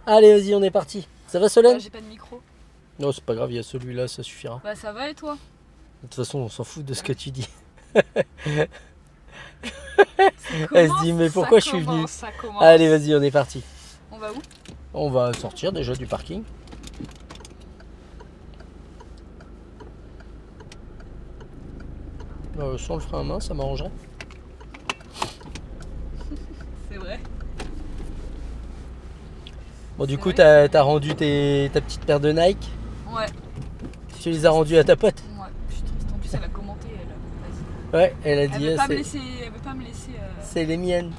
Allez, vas-y, on est parti. Ça va, Solène? J'ai pas de micro. Non, c'est pas grave, il y a celui-là, ça suffira. Bah ça va et toi? De toute façon, on s'en fout de ce que tu dis. Ça Elle se commence, dit, mais ça pourquoi je suis venu? commence, ça commence. Allez, vas-y, on est parti. On va où? On va sortir déjà du parking. Sans le frein à main, ça m'arrangerait. C'est vrai. Bon, du C'est coup, vrai. t'as rendu ta petite paire de Nike. Ouais. Tu les as rendues à ta pote. Ouais. Je suis triste. En plus elle a commenté. Vas-y. Ouais, elle a Elle dit, veut pas me laisser. Elle veut pas me laisser. c'est les miennes.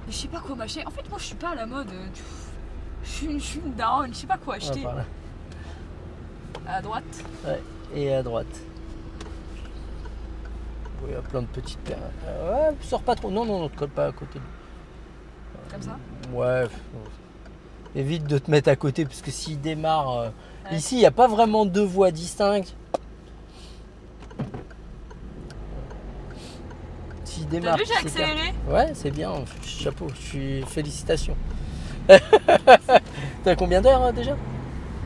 Je sais pas quoi m'acheter. En fait moi je suis pas à la mode. Je suis une daronne. Je sais pas quoi Ah, acheter. par là. À droite. Ouais, et à droite. Il y a plein de petites paires. Ouais, sors pas trop. Non, non, ne te colle pas à côté. Comme ça. Ouais. Évite de te mettre à côté parce que s'il démarre. Ouais. Ici, il n'y a pas vraiment deux voies distinctes. S'il T'as démarre. vu j'ai accéléré. Ouais, c'est bien. Chapeau. Félicitations. T'as combien d'heures hein, déjà?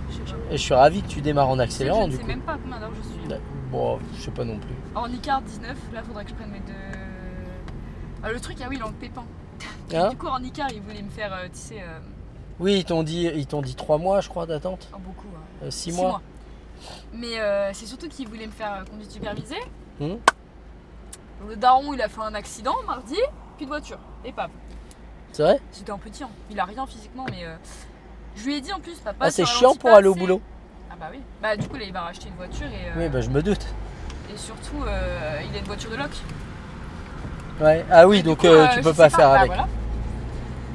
Je sais pas. Et je suis ravi que tu démarres en Je accélérant ne du sais coup. même pas combien d'heures je suis. Bon, je sais pas non plus. En Icard 19, là faudrait que je prenne mes deux. Ah, le truc, ah oui, il est en pépin. Hein? Du coup, en Icard, ils voulaient me faire, tu sais, Oui, ils t'ont dit 3 mois, je crois, d'attente. beaucoup. 6 6 mois. Mais c'est surtout qu'ils voulaient me faire conduite supervisée. Hum. Le daron, il a fait un accident mardi, plus de voiture, épave. C'est vrai? C'était un petit, hein. Il a rien physiquement, mais je lui ai dit en plus, papa. Ah, c'est ça chiant ralentit pour pas aller au assez. boulot. Ah bah oui. Bah du coup, là, il va racheter une voiture et, Oui, bah je me doute. et surtout, il a une voiture de loc. Ouais. Ah oui, Et du donc coup, tu je peux sais pas faire bah, avec. voilà.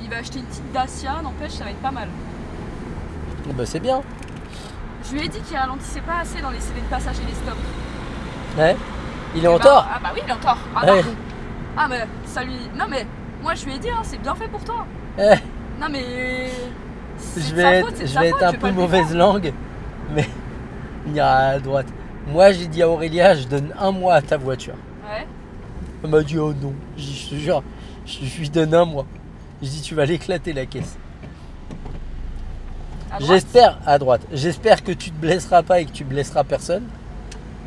Il va acheter une petite Dacia, n'empêche, ça va être pas mal. Bah c'est bien. Je lui ai dit qu'il ralentissait pas assez dans les CV de passage et les stops. Ouais. Il est en bah, tort. Ah bah oui, il est en tort. Ah, Ouais. non. Ah mais ça lui... Non mais moi je lui ai dit, hein, c'est bien fait pour toi. Eh, Non mais... c'est je de vais sa être, faute, c'est de je sa vais faute, être un vais peu pas le mauvaise défendre. langue, mais il ira à droite. Moi, j'ai dit à Aurélia, je donne 1 mois à ta voiture. Ouais. Elle m'a dit, oh non. J'ai dit, je te jure, je lui donne 1 mois. Je dis, tu vas l'éclater la caisse. À droite. J'espère, à droite, j'espère que tu te blesseras pas et que tu blesseras personne.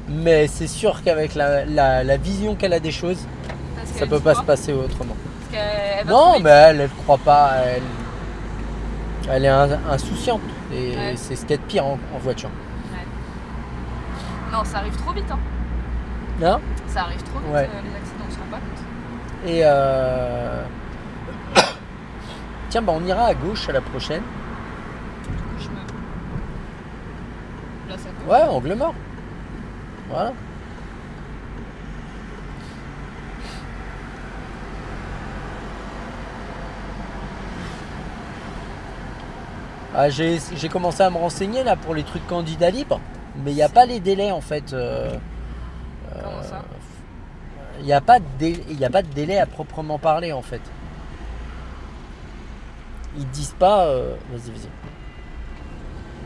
Mais c'est sûr qu'avec la vision qu'elle a des choses, Parce ça qu'elle peut dit pas quoi se passer autrement. Parce qu'elle va Non, trouver- mais elle croit pas. Elle est insouciante. Et Ouais. c'est ce qu'il y a de pire en voiture. Ouais. Non, ça arrive trop vite, hein. Hein? Ça arrive trop vite, Ouais. les accidents, on se rend pas compte. Et tiens, bah on ira à gauche à la prochaine. Du coup, je me... Là, ça peut. Ouais, angle mort. Voilà. Ah, j'ai commencé à me renseigner là pour les trucs candidats libres, mais il n'y a pas les délais en fait. Comment ça? Il n'y a pas de délai à proprement parler en fait. Ils disent pas. Vas-y, vas-y.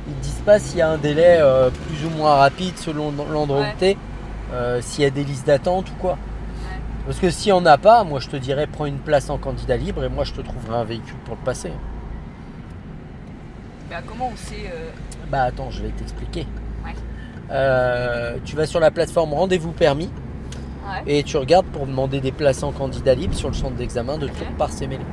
Ils disent pas s'il y a un délai plus ou moins rapide selon l'endroit Ouais. où t'es, s'il y a des listes d'attente ou quoi. Ouais. Parce que si on n'a pas, moi je te dirais prends une place en candidat libre et moi je te trouverai un véhicule pour le passer. Bah, comment on sait... Bah attends, je vais t'expliquer. Ouais. Tu vas sur la plateforme Rendez-vous Permis Ouais. et tu regardes pour demander des places en candidat libre sur le centre d'examen de Tours par Sémélé.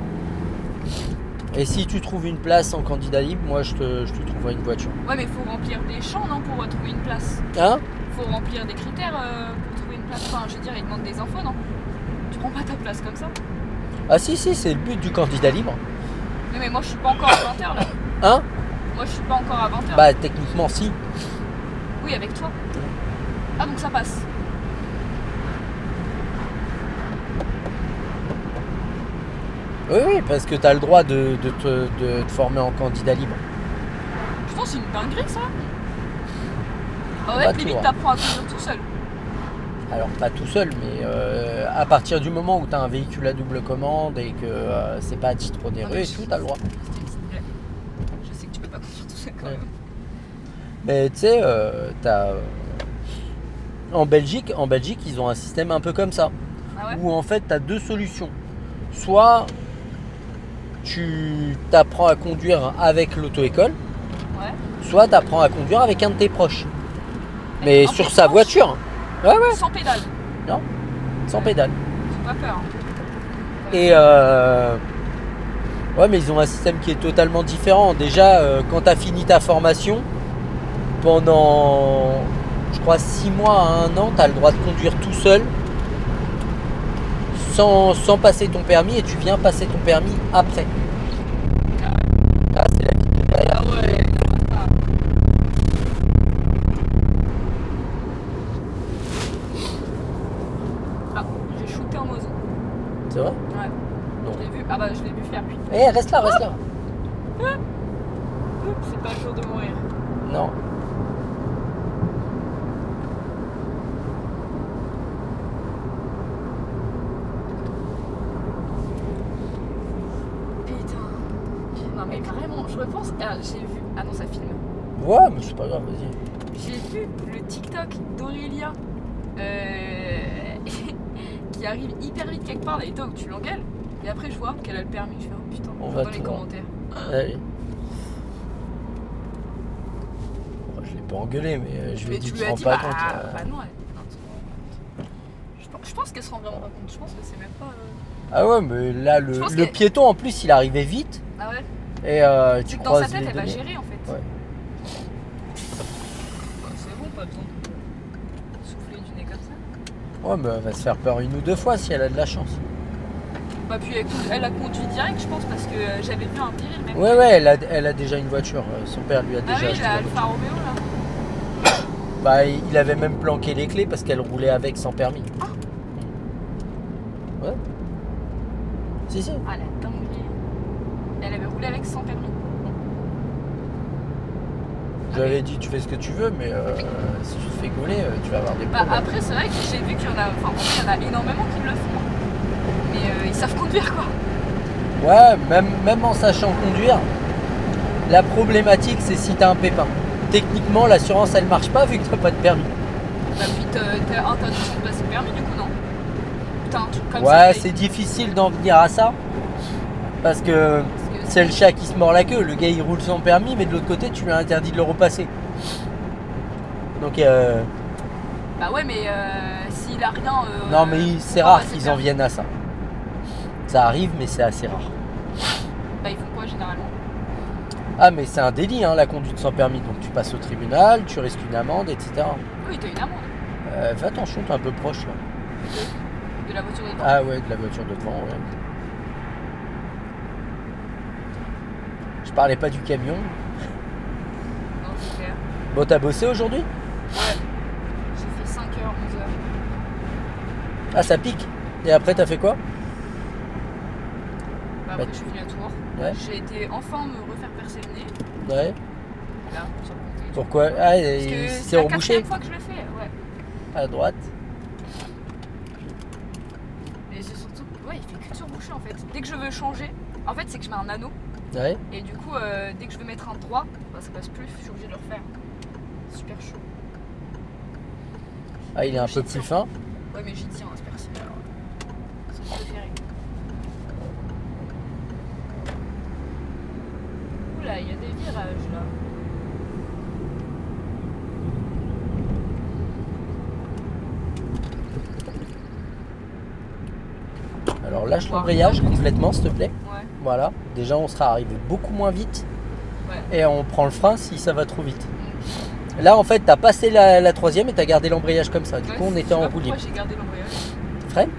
Et si tu trouves une place en candidat libre, moi je te trouverai une voiture. Ouais, mais il faut remplir des champs, non, pour trouver une place. Hein? Faut remplir des critères pour trouver une place. Enfin, je veux dire, ils demandent des infos, non? Tu prends pas ta place comme ça? Ah si, c'est le but du candidat libre. Mais moi, je suis pas encore à 20h, là. Hein? Moi, je suis pas encore à 20h. Bah techniquement si. Oui, avec toi. Ah, donc ça passe. Oui, oui, parce que tu as le droit de te former en candidat libre. Putain, c'est une dinguerie, ça. En Bah, fait, tu limite, vois. t'apprends à conduire tout seul. Alors pas tout seul, mais à partir du moment où tu as un véhicule à double commande et que c'est pas à titre onéreux et tout, tu as le droit. C'était une petite blague. Je sais que tu peux pas conduire tout seul quand Ouais. même. Mais tu sais, en Belgique, ils ont un système un peu comme ça. Ah ouais? Où en fait, tu as deux solutions. Soit tu t'apprends à conduire avec l'auto-école, Ouais. soit tu apprends à conduire avec un de tes proches. Mais Un sur peu sa proche. voiture. Ouais, ouais, Sans pédale. sans pédale. J'ai pas peur. Et ouais, mais ils ont un système qui est totalement différent. Déjà, quand tu as fini ta formation, pendant, je crois, 6 mois à 1 an, tu as le droit de conduire tout seul, sans passer ton permis, et tu viens passer ton permis après. Ah, c'est la vie de derrière. Ah ouais. Ah, j'ai shooté un mozo. C'est vrai? Ouais. Non. Je l'ai vu. Ah bah je l'ai vu faire. Eh, reste là, reste là. Oups, c'est pas le jour de mourir. Non. Putain. Non mais carrément, je repense. Ah, j'ai vu. Ah non, ça filme. Ouais, mais c'est pas grave, vas-y. J'ai vu le TikTok d'Aurélia qui arrive hyper vite quelque part. Et toi, tu l'engueules. Et après, je vois qu'elle a le permis. Je fais oh putain, On je va vois dans les tout voir. commentaires. Allez. Je l'ai pas engueulé, mais je lui ai Mais dit tu tu lui te as rends dit, pas bah, compte. bah non, elle. Non, tu te rends compte. Je pense qu'elle se rend vraiment pas compte. Je pense que c'est même pas. Ah ouais, mais là, Je pense le que- piéton, en plus, il arrivait vite. Ah ouais. Et tu C'est que dans sa croises tête, les elle va données. gérer en fait. Ouais. Bah, c'est bon, pas besoin de souffler du nez comme ça. Ouais, mais elle va se faire peur 1 ou 2 fois si elle a de la chance. Bah, puis elle a conduit direct, je pense, parce que j'avais vu un viril même. Ouais, ouais, elle a déjà une voiture. Son père lui a Ah déjà oui, acheté la la Alfa voiture. Romeo là. Bah, il avait même planqué les clés parce qu'elle roulait avec sans permis. Ah. Ouais. Si, si. Ah la dinguerie. Elle avait roulé avec sans permis. Je lui avais dit, tu fais ce que tu veux, mais si tu te fais gauler, tu vas avoir des Bah, problèmes. après, c'est vrai que j'ai vu qu'il y en a. Enfin, en fait, il y en a énormément qui le font. Mais ils savent conduire quoi. Ouais, même en sachant conduire, la problématique, c'est si t'as un pépin. Techniquement, l'assurance, elle marche pas vu que t'as pas de permis. Bah, puis t'as interdiction de passer le permis du coup, non? T'as un truc comme ça. Ouais, mais- c'est difficile d'en venir à ça. Parce que parce que c'est le chat qui se mord la queue. Le gars, il roule sans permis, mais de l'autre côté, tu lui as interdit de le repasser. Donc, Bah ouais, mais s'il a rien. non, mais c'est pour rare passer le qu'ils en permis. viennent à ça. Ça arrive, mais c'est assez rare. Bah, ils font quoi généralement? Ah, mais c'est un délit, hein, la conduite sans permis. Donc, tu passes au tribunal, tu risques une amende, etc. Oui, t'as une amende. Fais attention, t'es un peu proche là. De la voiture de devant. Ah ouais, de la voiture de devant, ouais. Je parlais pas du camion. Non, c'est clair. Bon, t'as bossé aujourd'hui? Ouais. J'ai fait 5h, 11h. Ah, ça pique. Et après, t'as fait quoi? Bah, après, je suis venue à Tours. Ouais. J'ai été enfin me refaire percer le nez. Ouais. Là, sur le côté. Pourquoi? Ah, Parce que c'est c'est la rebouché 4e fois que je le fais, ouais. à droite. Et c'est surtout, ouais, il fait que de surboucher en fait. Dès que je veux changer, en fait, c'est que je mets un anneau. Ouais. Et du coup, dès que je veux mettre un droit, bah, ça passe plus, je suis obligée de le refaire. C'est super chaud. Ah, il est un peu plus fin. Ouais, mais j'y tiens à ce persil alors. C'est mon préféré. Oula, il y a des virages là. Alors lâche l'embrayage complètement, s'il te plaît. Ouais, Voilà. Déjà, on sera arrivé beaucoup moins vite. ouais. Et on prend le frein si ça va trop vite. Là, en fait, t'as passé la 3e et t'as gardé l'embrayage comme ça. Du Ouais, coup, on je était sais en pas roue libre. pourquoi j'ai gardé l'embrayage. Freine.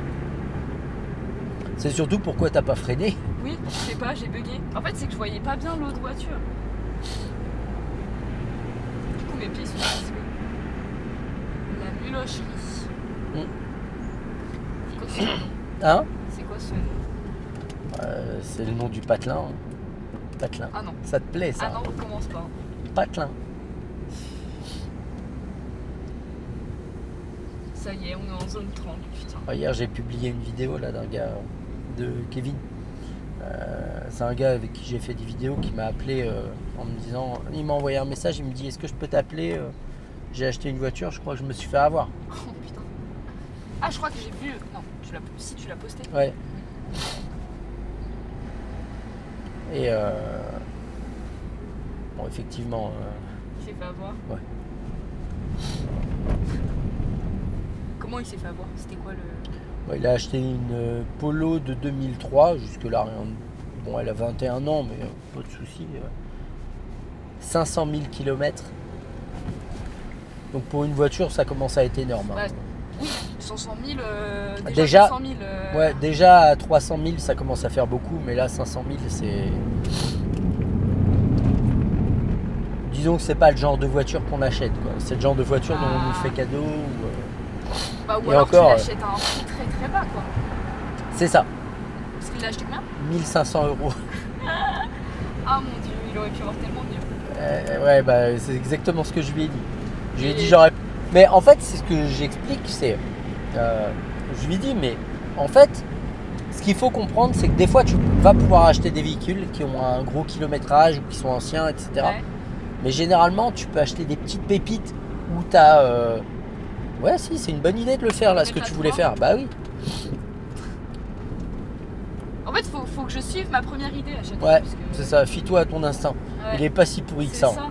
C'est surtout pourquoi t'as pas freiné. Oui, je sais pas, j'ai bugué. En fait, c'est que je voyais pas bien l'autre voiture. Du coup, mes pieds sont cassés. La mulocherie. Mm. C'est quoi ce nom? Hein? C'est quoi ce nom? C'est le nom du patelin. Patelin. Ah non. Ça te plaît, ça? Ah non, on recommence pas. Patelin. Ça y est, on est en zone 30, putain. Ah, hier, j'ai publié une vidéo là d'un gars, de Kevin. C'est un gars avec qui j'ai fait des vidéos qui m'a appelé en me disant, il m'a envoyé un message, il me dit est-ce que je peux t'appeler, j'ai acheté une voiture, je crois que je me suis fait avoir. Oh putain. Ah, je crois que j'ai vu. Non, si tu l'as posté. Ouais. Et bon, effectivement. Il s'est fait avoir. Ouais. Comment il s'est fait avoir? C'était quoi le. Ouais, il a acheté une Polo de 2003. Jusque-là, rien. Bon, elle a 21 ans, mais pas de souci. 500 000 km. Donc pour une voiture, ça commence à être énorme. Hein. Bah, oui, 500 000. Déjà, 500 000, ouais, déjà à 300 000, ça commence à faire beaucoup, mais là, 500 000, c'est. Disons que c'est pas le genre de voiture qu'on achète, quoi. C'est le genre de voiture dont on nous fait cadeau. Bah, ou et alors encore, tu l'achètes à un prix très très bas, quoi. C'est ça. Parce qu'il l'a acheté combien? 1500 euros. Ah mon dieu, il aurait pu avoir tellement mieux. Ouais, bah c'est exactement ce que je lui ai dit. Je lui ai dit j'aurais. Mais en fait, c'est ce que j'explique, c'est. Je lui ai dit, mais en fait, ce qu'il faut comprendre, c'est que des fois, tu vas pouvoir acheter des véhicules qui ont un gros kilométrage ou qui sont anciens, etc. Ouais. Mais généralement, tu peux acheter des petites pépites où tu as. Ouais, si, c'est une bonne idée de le faire là, ce que tu voulais faire. Bah oui. En fait, faut que je suive ma première idée à chaque fois. Ouais, parce que- c'est ça, fie-toi à ton instinct. Ouais. Il est pas si pourri que C'est ça. ça.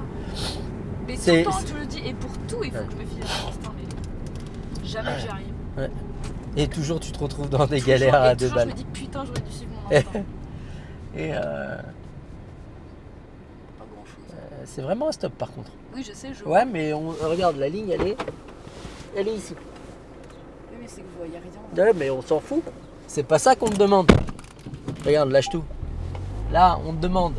Mais tout C'est- le temps, tu le dis, et pour tout, il faut que je me fie à mon instinct. Mais jamais j'y arrive. Et toujours, tu te retrouves dans des Toujours, galères et à 2 toujours, balles. Je me dis, putain, j'aurais dû suivre mon instinct. Et Pas grand chose. c'est vraiment un stop par contre. Oui, je sais, je Ouais, mais regarde, la ligne, elle est ici. Oui, mais c'est que vous voyez rien. Ouais, mais on s'en fout. C'est pas ça qu'on te demande. Regarde, lâche tout. Là, on te demande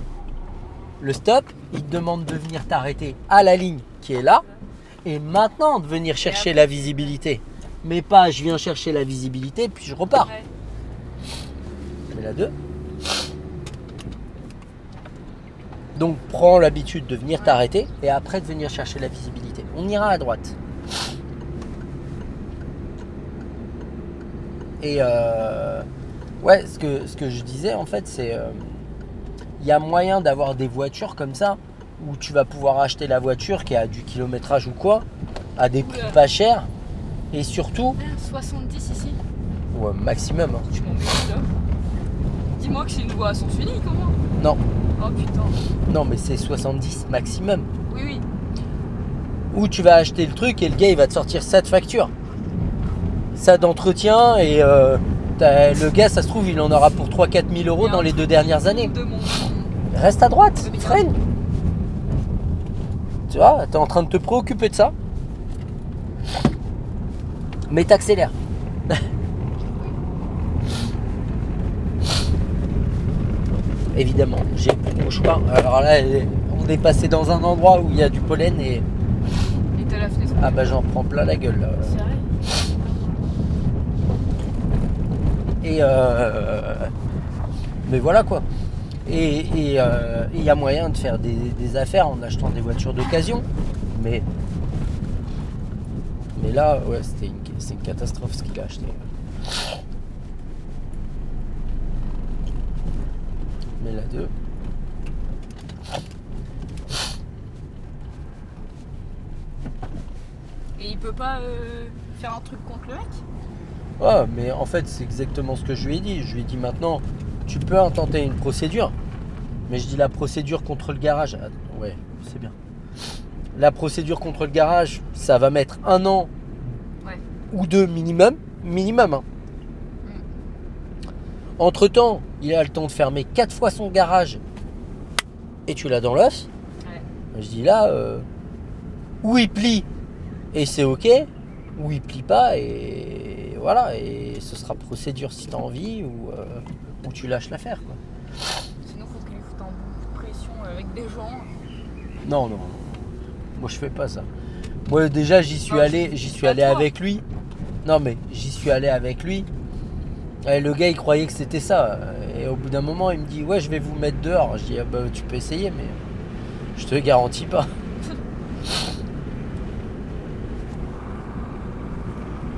le stop. Il te demande de venir t'arrêter à la ligne qui est là. Et maintenant, de venir chercher la visibilité. Mais pas, je viens chercher la visibilité, puis je repars. Ouais. Mais la 2. Donc, prends l'habitude de venir t'arrêter et après de venir chercher la visibilité. On ira à droite. Et ouais, ce que je disais en fait, c'est il y a moyen d'avoir des voitures comme ça où tu vas pouvoir acheter la voiture qui a du kilométrage ou quoi à des prix pas chers et surtout 70 ici. ouais, maximum. Hein. Tu m'en mets là. Dis-moi que c'est une voie à sens unique, comment? Non, Oh putain. non, mais c'est 70 maximum. Oui, oui. Où tu vas acheter le truc et le gars il va te sortir ça de facture, ça d'entretien et le gars ça se trouve il en aura pour 3-4 000 euros dans les 2 dernières années. De mon... Reste à droite, freine. Tu vois, t'es en train de te préoccuper de ça. Mais t'accélères. Évidemment, j'ai plus le choix. Alors là, on est passé dans un endroit où il y a du pollen et. Et t'as la fenêtre. Ah bah j'en prends plein la gueule là. C'est vrai. Et mais voilà quoi. Et il y a moyen de faire des affaires en achetant des voitures d'occasion. Mais là, ouais, c'est une catastrophe ce qu'il a acheté. Mais la 2. Et il peut pas faire un truc contre le mec? Ouais, mais en fait, c'est exactement ce que je lui ai dit. Je lui ai dit maintenant, tu peux intenter une procédure. Mais je dis la procédure contre le garage. Attends, ouais, c'est bien. La procédure contre le garage, ça va mettre 1 an Ouais. ou 2 minimum. Minimum. Hein. Entre-temps, il a le temps de fermer 4 fois son garage et tu l'as dans l'os. Ouais. Je dis là, ou il plie et c'est ok, ou il plie pas et voilà, et ce sera procédure si tu as envie ou tu lâches l'affaire. Quoi. Sinon, faut qu'il foute un coup de pression avec des gens. Non, non, moi je fais pas ça. Moi déjà j'y suis Non, allé pas toi. avec lui. Non mais j'y suis allé avec lui. Et le gars il croyait que c'était ça. Et au bout d'un moment il me dit ouais je vais vous mettre dehors. Je dis ah, bah tu peux essayer mais je te garantis pas.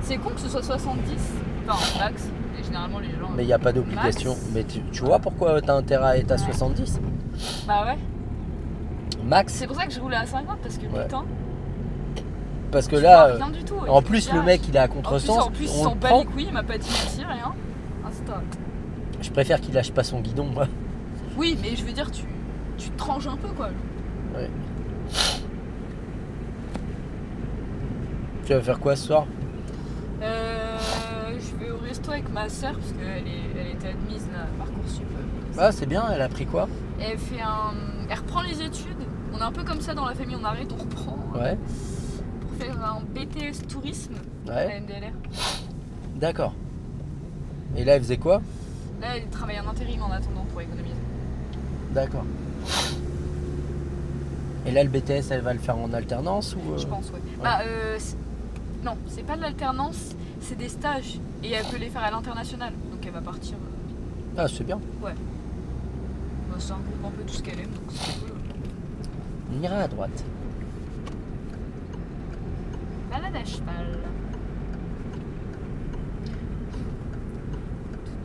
C'est con que ce soit 70, enfin max, et généralement les gens... Mais il n'y a pas d'obligation. Max. Mais tu vois pourquoi tu as intérêt à être à 70 Bah ouais. max. C'est pour ça que je roulais à 50 parce que Ouais. putain, Parce que tu là, vois rien du tout. en plus le mec il est à contresens. En plus il on s'en le bat prend. les couilles, il m'a pas dit merci, rien. Insta. Je préfère qu'il lâche pas son guidon moi. Oui, mais je veux dire, tu te tranches un peu quoi. Ouais. Tu vas faire quoi ce soir? Je vais au resto avec ma soeur parce elle était admise là, à Parcoursup. Ah, c'est bien, elle a pris quoi? Et elle reprend les études. On est un peu comme ça dans la famille, on arrête, on reprend. Ouais. Pour faire un BTS tourisme à la Ouais. MDLR. D'accord. Et là, elle faisait quoi? Là, elle travaille en intérim en attendant pour économiser. D'accord. Et là, le BTS, elle va le faire en alternance ou Je pense, ouais. Bah, non, c'est pas de l'alternance, c'est des stages. Et elle peut les faire à l'international. Donc elle va partir. Ah, c'est bien. Ouais. Bah, c'est un groupe un peu tout ce qu'elle aime, donc c'est cool. On ira à droite. Balade à cheval.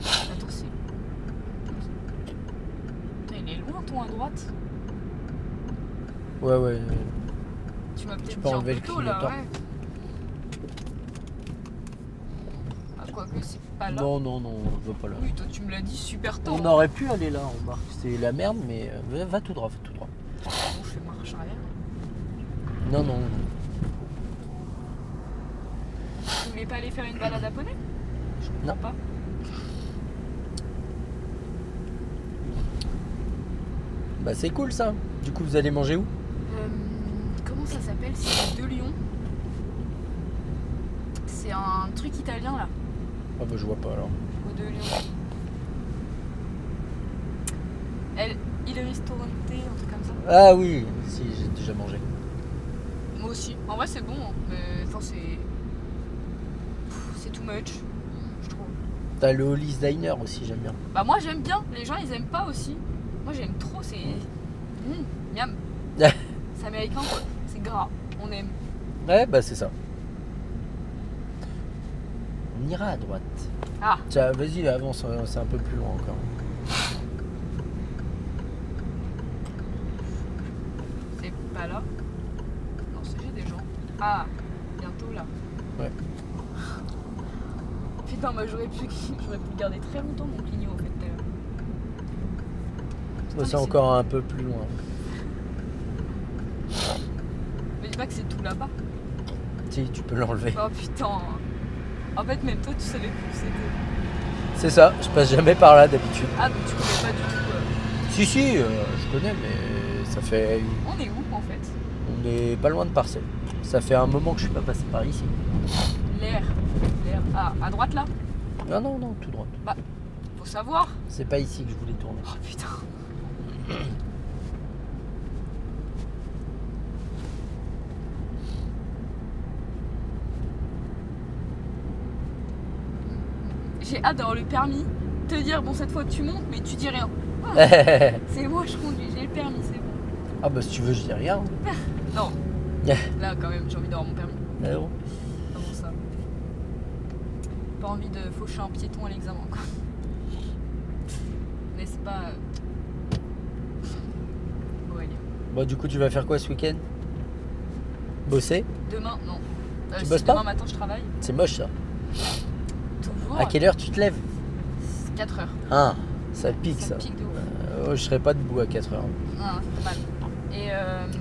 Attends, c'est. Putain, il est loin ton à droite. Ouais. Tu m'as peut-être peux dit un enlever peu le tôt là, clignotant. ouais. Ah, quoique c'est pas là. Non, je veux pas là. Oui, toi tu me l'as dit super tôt. On aurait pu aller là, on marque. C'est la merde, mais va tout droit, va tout droit. Bon, je fais marche arrière. Non. Vous voulez pas aller faire une balade à poney? Je comprends Non. pas. Bah, c'est cool ça. Du coup, vous allez manger où? Comment ça s'appelle? C'est de Lyon. C'est un truc italien là, Ah, bah, je vois pas alors. au de Lyon. Il Ristorante, un truc comme ça. Ah oui, si, j'ai déjà mangé. Moi aussi. En vrai, c'est bon, hein, mais enfin, c'est too much, je trouve. T'as le Holly's Diner aussi, j'aime bien. Bah, moi, j'aime bien. Les gens, ils aiment pas aussi. Moi, j'aime trop. C'est. Miam. C'est américain, quoi. C'est gras. On aime. Ouais, bah, c'est ça. On ira à droite. Ah, Tiens, vas-y, avance, c'est un peu plus loin encore. c'est pas là. Non, j'ai des gens. Ah, bientôt là. Ouais. Putain, moi, j'aurais pu garder très longtemps mon clignot en fait tout à l'heure. Bah, mais c'est c'est- encore un peu plus loin. Mais dis pas que c'est tout là-bas. Si, tu peux l'enlever. Oh putain. En fait, même toi, tu savais plus où c'était. C'est ça, je passe jamais par là d'habitude. Ah, donc tu connais pas du tout. Si, je connais, mais ça fait. On est où en fait? On est pas loin de Parcelles. Ça fait un moment que je suis pas passé par ici. L'air. Ah, à droite là? Non, tout droit. Faut savoir. C'est pas ici que je voulais tourner. Oh putain. J'ai hâte d'avoir le permis. Te dire, bon, cette fois tu montes, mais tu dis rien. C'est moi, je conduis, j'ai le permis, c'est bon. Ah bah si tu veux, je dis rien. Non. Là, quand même, j'ai envie d'avoir mon permis. Ah bon. Comment ça? Pas envie de faucher un piéton à l'examen, quoi. N'est-ce pas? Aurélien. Bon, du coup, tu vas faire quoi ce week-end? Bosser? Demain, non. Tu Si bosses demain pas? matin je travaille, C'est moche ça. toujours. À quelle heure tu te lèves? 4 heures. Ah, ça pique ça. Ça pique de ouf. Je serais pas debout à 4 heures. Ah, c'est pas mal. Et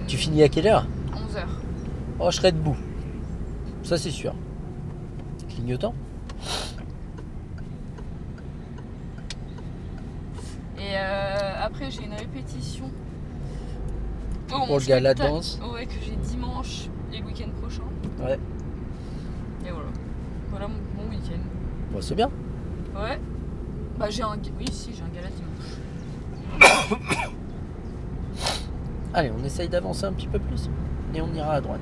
Tu finis à quelle heure? 11 heures. Oh, je serais debout. Ça, c'est sûr. Clignotant? Et après j'ai une répétition. Pour le gala de danse. Ouais, que j'ai dimanche et le week-end prochain. Ouais. Et voilà. Voilà mon week-end. Bon, c'est bien. Ouais. Bah j'ai un... Oui, si, j'ai un gala dimanche. Allez, on essaye d'avancer un petit peu plus. Et on ira à droite.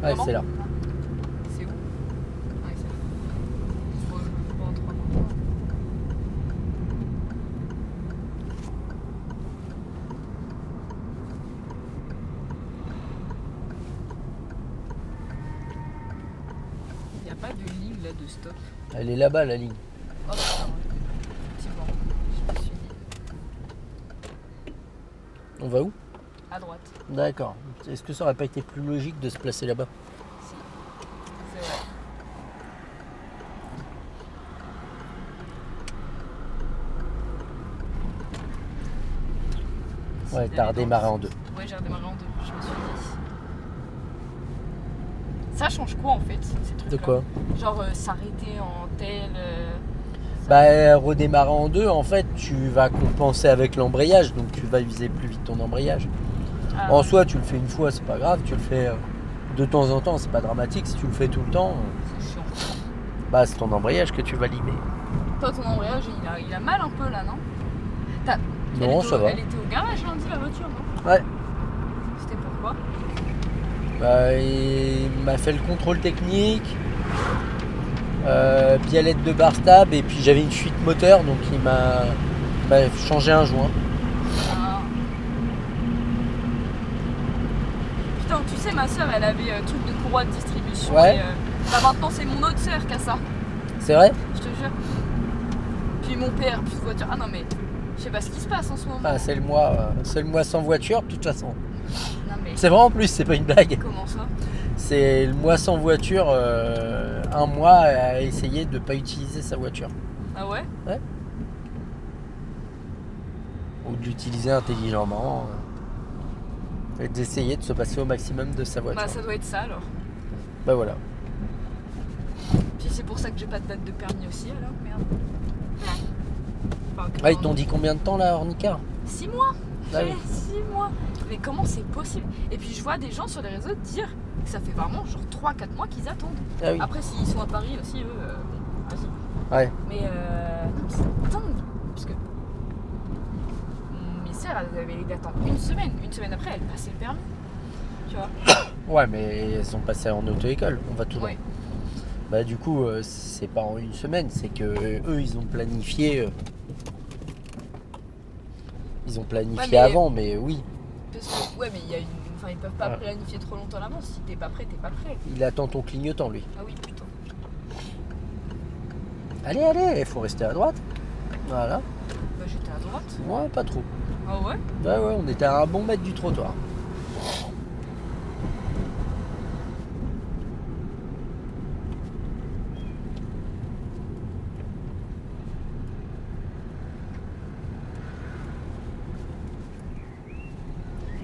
Ouais, Comment? c'est là. C'est où? Ouais, c'est là. Bon, je peux pas en 3 mois. Y a pas de ligne là de stop. Elle est là-bas, la ligne. Oh putain, effectivement, je me suis dit. On va où? À droite. D'accord. Est-ce que ça aurait pas été plus logique de se placer là-bas? Si. C'est vrai. Ouais, t'as redémarré en 2. Ouais, j'ai redémarré en 2, je me suis dit. Ça change quoi en fait, ces trucs-là? De quoi? Genre s'arrêter en tel. Bah, redémarrer en 2, en fait, tu vas compenser avec l'embrayage, donc tu vas viser plus vite ton embrayage. Ah, En soi, tu le fais une fois, c'est pas grave, tu le fais de temps en temps, c'est pas dramatique. Si tu le fais tout le temps, c'est chiant. bah, c'est ton embrayage que tu vas limer. Toi, ton embrayage, il a mal un peu là, non? Non, ça va. Elle était au garage lundi, la voiture, non? Ouais. C'était pourquoi? Bah, il m'a fait le contrôle technique, biellette de bar stab, et puis j'avais une fuite moteur, donc il m'a changé un joint. Ah. Putain, tu sais, ma soeur, elle avait un truc de courroie de distribution. Ouais. Et, bah maintenant, c'est mon autre soeur qui a ça. C'est vrai? Je te jure. Puis mon père, puis voiture. Ah non, mais je sais pas ce qui se passe en ce moment. Ah, c'est le mois sans voiture, de toute façon. Non, mais C'est vrai en plus, c'est pas une blague. comment ça? C'est le mois sans voiture, un mois à essayer de ne pas utiliser sa voiture. Ah ouais? Ou de l'utiliser intelligemment. Et d'essayer de se passer au maximum de sa voiture. Bah ça doit être ça alors. Bah voilà. Puis c'est pour ça que j'ai pas de date de permis aussi alors, merde. Enfin, Ah, ils t'ont dit combien de temps là, Ornica? 6 mois. Ah oui. 6 mois. Mais comment c'est possible? Et puis je vois des gens sur les réseaux dire que ça fait vraiment genre 3-4 mois qu'ils attendent. Ah oui. Après s'ils sont à Paris aussi, eux, bon, vas-y. Ouais. Mais c'est dingue. Parce que mes sœurs, elles avaient d'attendre une semaine. Une semaine après, elles passaient le permis. Tu vois? Ouais, mais elles sont passées en auto-école, on va tout Ouais. Bah du coup, c'est pas en une semaine, c'est que eux, ils ont planifié. Ils ont planifié Ouais, mais- avant, mais oui. Parce que, ouais, mais il y a une. Enfin, ils peuvent pas Ouais. planifier trop longtemps à l'avance. Si t'es pas prêt, t'es pas prêt. Il attend ton clignotant, lui. Ah oui, putain. Allez, il faut rester à droite. Voilà. Bah j'étais à droite. Ouais, pas trop. Ah ouais? Ouais, on était à un bon mètre du trottoir.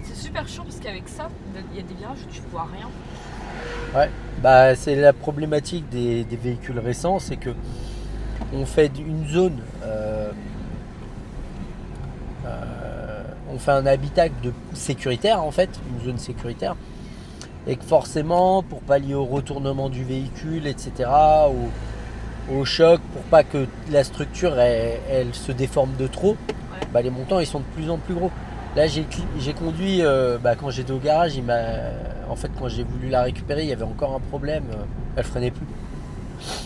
C'est super chiant parce qu'avec ça, il y a des virages où tu vois rien. Ouais, bah c'est la problématique des véhicules récents, c'est que on fait une zone, on fait un habitat de sécuritaire en fait, une zone sécuritaire, et que forcément pour pallier au retournement du véhicule, etc., au choc, pour pas que la structure elle se déforme de trop, Ouais. bah, les montants ils sont de plus en plus gros. Là j'ai conduit, quand j'étais au garage, en fait quand j'ai voulu la récupérer, il y avait encore un problème, elle freinait plus.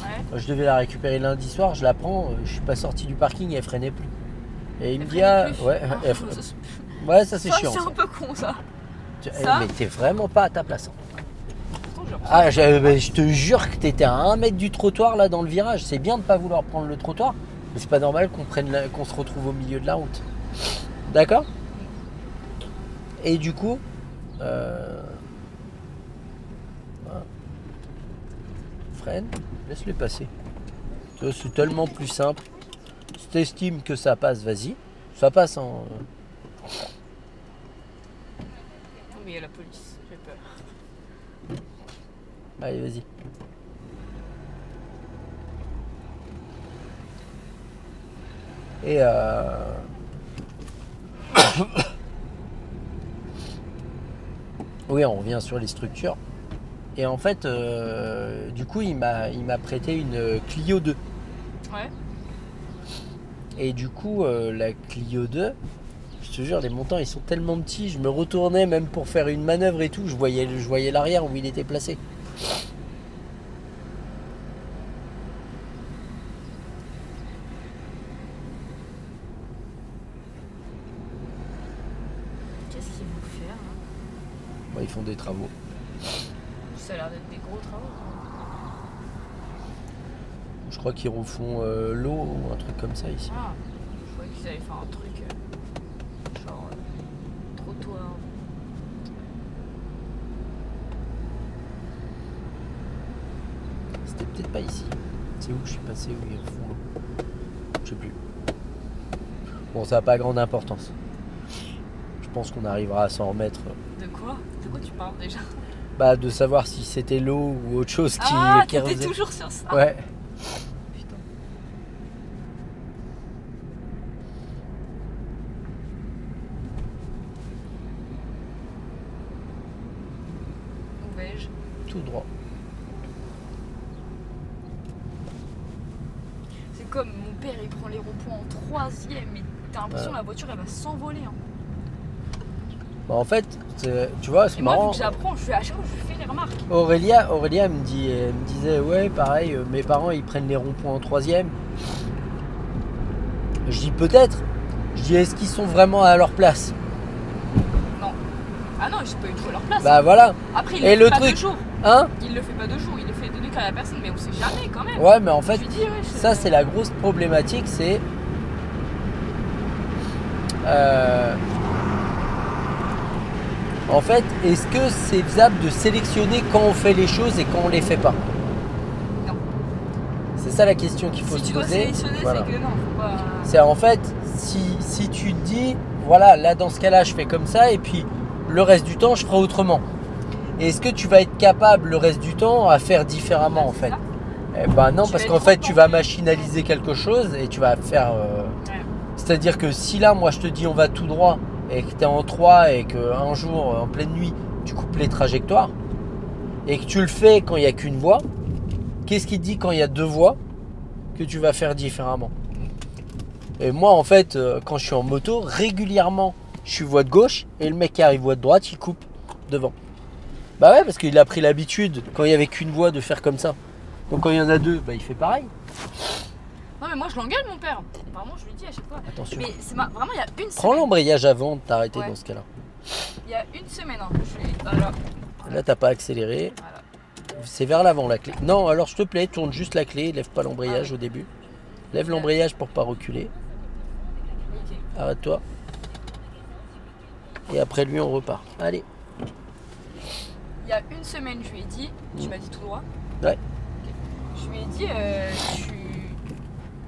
Ouais. Je devais la récupérer lundi soir, je la prends, je suis pas sorti du parking, elle freinait plus. Et il me Elle dit freinait plus. ouais, Ah, ouais, ça c'est ça, chiant. c'est Ça. un peu con ça. Mais t'es vraiment pas à ta place. Pourtant, j'ai l'impression Ah, je te jure que t'étais à 1 mètre du trottoir là dans le virage. C'est bien de pas vouloir prendre le trottoir, mais c'est pas normal qu'on se retrouve au milieu de la route. D'accord? Et du coup, voilà. Freine, laisse-le passer. Ça, c'est tellement plus simple. Si t'estimes que ça passe, vas-y. Ça passe en. Non, mais il y a la police, j'ai peur. Allez, vas-y. Et oui, on revient sur les structures. Et en fait, du coup, il m'a prêté une Clio 2. Ouais. Et du coup, la Clio 2, je te jure, les montants, ils sont tellement petits. Je me retournais même pour faire une manœuvre et tout. Je voyais l'arrière où il était placé. Qu'est-ce qu'ils vont faire hein? Bon, ils font des travaux. Ça a l'air d'être des gros travaux. Je crois qu'ils refont l'eau ou un truc comme ça ici. Ah, je croyais qu'ils allaient faire un truc genre trottoir. C'était peut-être pas ici. C'est où je suis passé, où ils refont l'eau. Je sais plus. Bon, ça n'a pas grande importance. Je Je pense qu'on arrivera à s'en remettre. De quoi? De quoi tu parles déjà? Bah, de savoir si c'était l'eau ou autre chose qui t'étais arrosait. toujours sur ça. Ouais. Putain. Où vais-je? Tout droit. C'est comme mon père, il prend les ronds-points en 3e et t'as l'impression que la voiture elle va s'envoler. Hein. Bah, en fait, tu vois, c'est Et moi, marrant. vu que j'apprends, à chaque fois je lui fais les remarques. Aurélia me disait, ouais, pareil, mes parents ils prennent les ronds-points en 3e. Je dis peut-être. Je dis, est-ce qu'ils sont vraiment à leur place? Non. Ah non, je suis pas du tout à leur place. Bah voilà. Après, il Et le le fait pas truc, 2 jours. Hein? Il le fait pas 2 jours, il le fait 2 nuits à la personne, mais on sait jamais quand même. Ouais, mais en fait, Je lui dis, ouais, ça c'est la grosse problématique, c'est en fait, est-ce que c'est faisable de sélectionner quand on fait les choses et quand on les fait pas? Non. C'est ça la question qu'il faut Si se tu dois poser. sélectionner, Voilà. c'est que non, faut pas. C'est en fait, si tu te dis, voilà, là dans ce cas-là, je fais comme ça, et puis le reste du temps, je ferai autrement. Et est-ce que tu vas être capable le reste du temps à faire différemment en fait? Eh ben non, Tu parce vas qu'en être fait, trop tu vas tenté. machinaliser quelque chose et tu vas faire. Ouais. C'est-à-dire que si là, moi, je te dis on va tout droit et que tu es en 3 et qu'un jour, en pleine nuit, tu coupes les trajectoires et que tu le fais quand il n'y a qu'une voie, qu'est-ce qui te dit quand il y a 2 voies que tu vas faire différemment? Et moi, en fait, quand je suis en moto, régulièrement, je suis voie de gauche et le mec qui arrive voie de droite, il coupe devant. Bah ouais, parce qu'il a pris l'habitude, quand il n'y avait qu'une voie, de faire comme ça. Donc quand il y en a 2, bah il fait pareil. Non, mais moi je l'engueule, mon père. Vraiment, je lui dis à chaque fois. Attention. Mais c'est vraiment, il y a une Prends semaine. l'embrayage avant de t'arrêter Ouais. dans ce cas-là. Il y a une semaine, hein, je lui. Voilà. Là, t'as pas accéléré. Voilà. C'est vers l'avant la clé. Non, alors s'il te plaît, tourne juste la clé, lève pas l'embrayage Ah oui. au début. Lève l'embrayage pour pas reculer. Ok. Arrête-toi. Et après lui, on repart. Allez. Il y a une semaine, je lui ai dit. Tu m'as dit tout droit. Ouais. Ok. Je lui ai dit,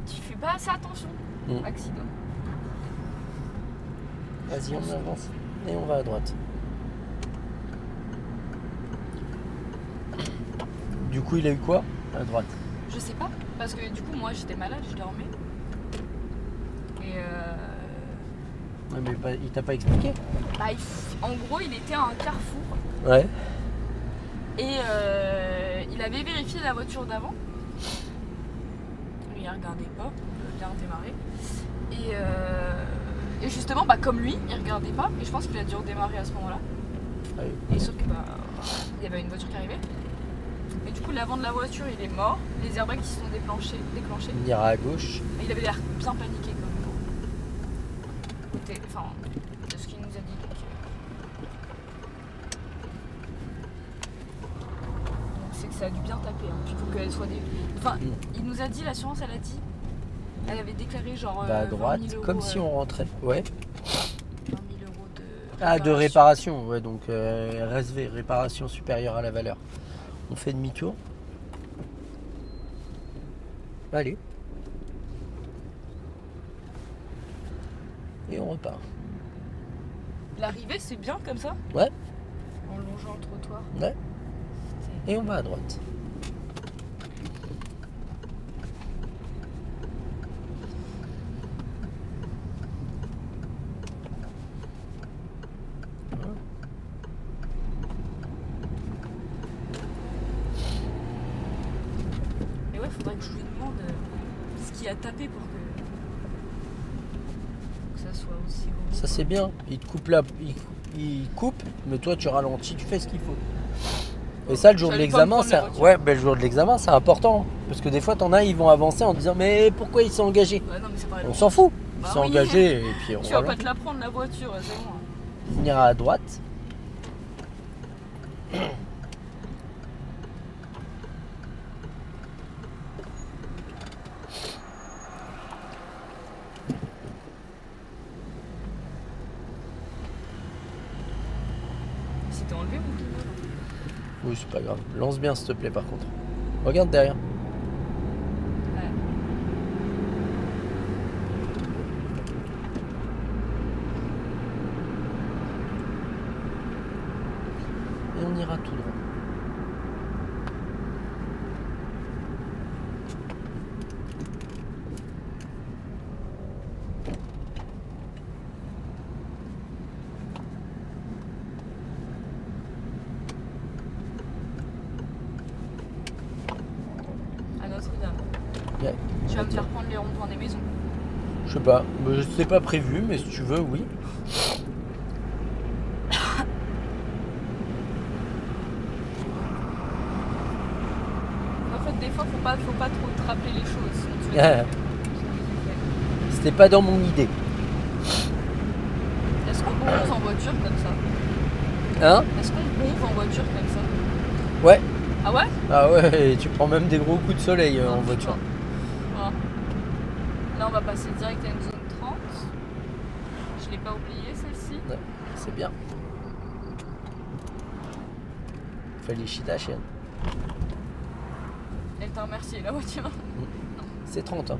tu fais pas assez attention. Mm. Accident. Vas-y, on avance. Et on va à droite. Du coup, il a eu quoi? À droite. Je sais pas, parce que du coup, moi j'étais malade, je dormais. Et Ouais, mais il t'a pas expliqué? bah, en gros, il était à un carrefour Ouais. et il avait vérifié la voiture d'avant. Lui, il regardait pas, il a bien redémarré. Et justement, bah, comme lui, il regardait pas, et je pense qu'il a dû redémarrer à ce moment-là. Ah oui. Et sauf que bah, il y avait une voiture qui arrivait. Et du coup, l'avant de la voiture, il est mort. Les airbags qui se sont déclenchés. Il ira à gauche. Et il avait l'air bien paniqué quand même. Enfin, de ce qu'il nous a dit. Donc c'est que ça a dû bien taper. Hein. Puis il faut qu'elle soit des. Enfin, il nous a dit, l'assurance, elle a dit. Elle avait déclaré genre. Bah, à droite, 20 000 comme euros, si on rentrait. Ouais. 20 000 euros de. Ah, de réparation. Ouais, donc RSV, réparation supérieure à la valeur. On fait demi-tour. Allez. Et on repart. L'arrivée, c'est bien comme ça, Ouais, en longeant le trottoir. ouais. Et on va à droite. Et ouais, faudrait que je lui demande ce qu'il a tapé pour que ça soit aussi beau. Ça c'est bien. Il te coupe là, il coupe, mais toi tu ralentis, tu fais ce qu'il faut. Et ça, le jour de J'allais pas l'examen, me prendre la ça, voiture. ouais, ben, le jour de l'examen, c'est important. Parce que des fois, t'en as, ils vont avancer en disant, mais pourquoi ils sont engagés? Ouais, non, mais c'est pas On s'en fout. Ils Bah sont oui. engagés et puis on Tu vas va pas te la prendre la voiture, c'est bon. On ira à droite. C'était enlevé mon climat. Oui, c'est pas grave. Lance bien, s'il te plaît, par contre. Regarde derrière. Ouais. on ira tout droit. À Notre-Dame. Ouais. Tu vas me faire prendre les ronds-points des maisons. Je sais pas, c'est pas prévu, mais si tu veux, oui. En fait, des fois, faut pas trop te rappeler les choses. sinon tu Ah. vas- C'était pas dans mon idée. Est-ce qu'on bronze en voiture comme ça? Hein? Est-ce qu'on bronze en voiture comme ça? Ouais. Ah ouais? Ah ouais, et tu prends même des gros coups de soleil en Oh, voiture. putain. Voilà. Là, on va passer direct à une zone 30. Je l'ai pas oublié celle-ci. Ouais, c'est bien. Félicitations. Elle t'a remercié la voiture. C'est 30, hein.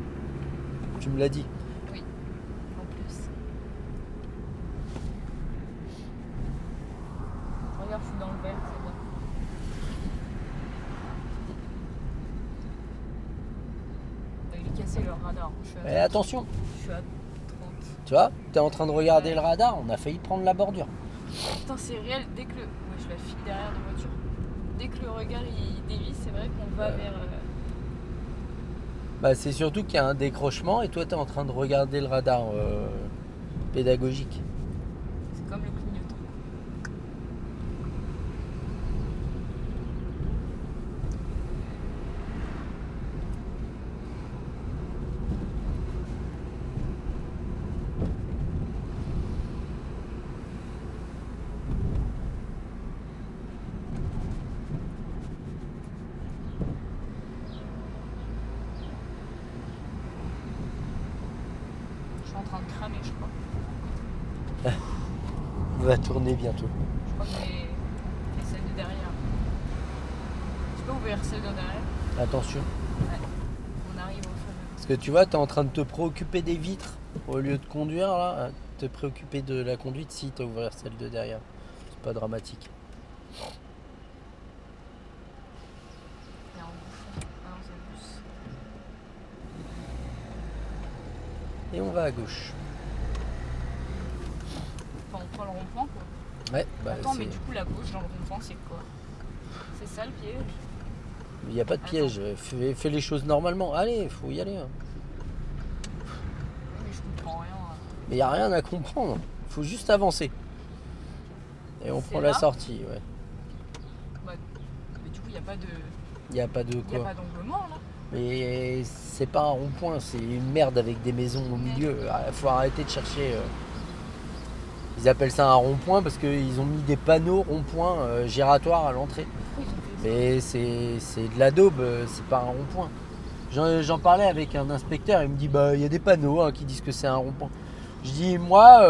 Tu me l'as dit. Oui, en plus. Regarde, je suis dans le vert, c'est bien. Il est cassé le radar. Et attention, Je suis à 30. tu vois, t'es en train de regarder le radar, on a failli prendre la bordure. Putain, c'est réel. Dès que le. Ouais, je la file derrière de voiture. Dès que le regard il dévie, c'est vrai qu'on va vers. Bah, c'est surtout qu'il y a un décrochement et toi t'es en train de regarder le radar pédagogique. C'est comme le clignotant. Je suis en train de cramer, je crois. On va tourner bientôt. Je crois que j'ai celle de derrière. Tu peux ouvrir celle de derrière? Attention. Ouais. On arrive au fameux. Parce que tu vois, t'es en train de te préoccuper des vitres au lieu de conduire là. Te préoccuper de la conduite si t'as ouvert celle de derrière. C'est pas dramatique. Il y a un bouchon. Ah non, c'est le bus. Et on va à gauche. Enfin, on prend le rond-point quoi. Ouais, bah Attends, mais c'est- du coup, la gauche dans le rond-point, c'est quoi? C'est ça le piège? il n'y a pas de piège. Fais les choses normalement. Allez, faut y aller. Hein. Oui, mais je comprends rien. Mais il n'y a rien à comprendre. Faut juste avancer. Et on C'est prend la là sortie, ouais. Bah, mais du coup, il n'y a pas de. Il n'y a pas de Il y a quoi. pas d'onglement là. Mais c'est pas un rond-point, c'est une merde avec des maisons au milieu. Il faut arrêter de chercher. Ils appellent ça un rond-point parce qu'ils ont mis des panneaux rond-point giratoires à l'entrée. Pourquoi ils ont fait ça? Mais c'est de la daube, c'est pas un rond-point. J'en parlais avec un inspecteur, il me dit bah il y a des panneaux qui disent que c'est un rond-point. Je dis moi,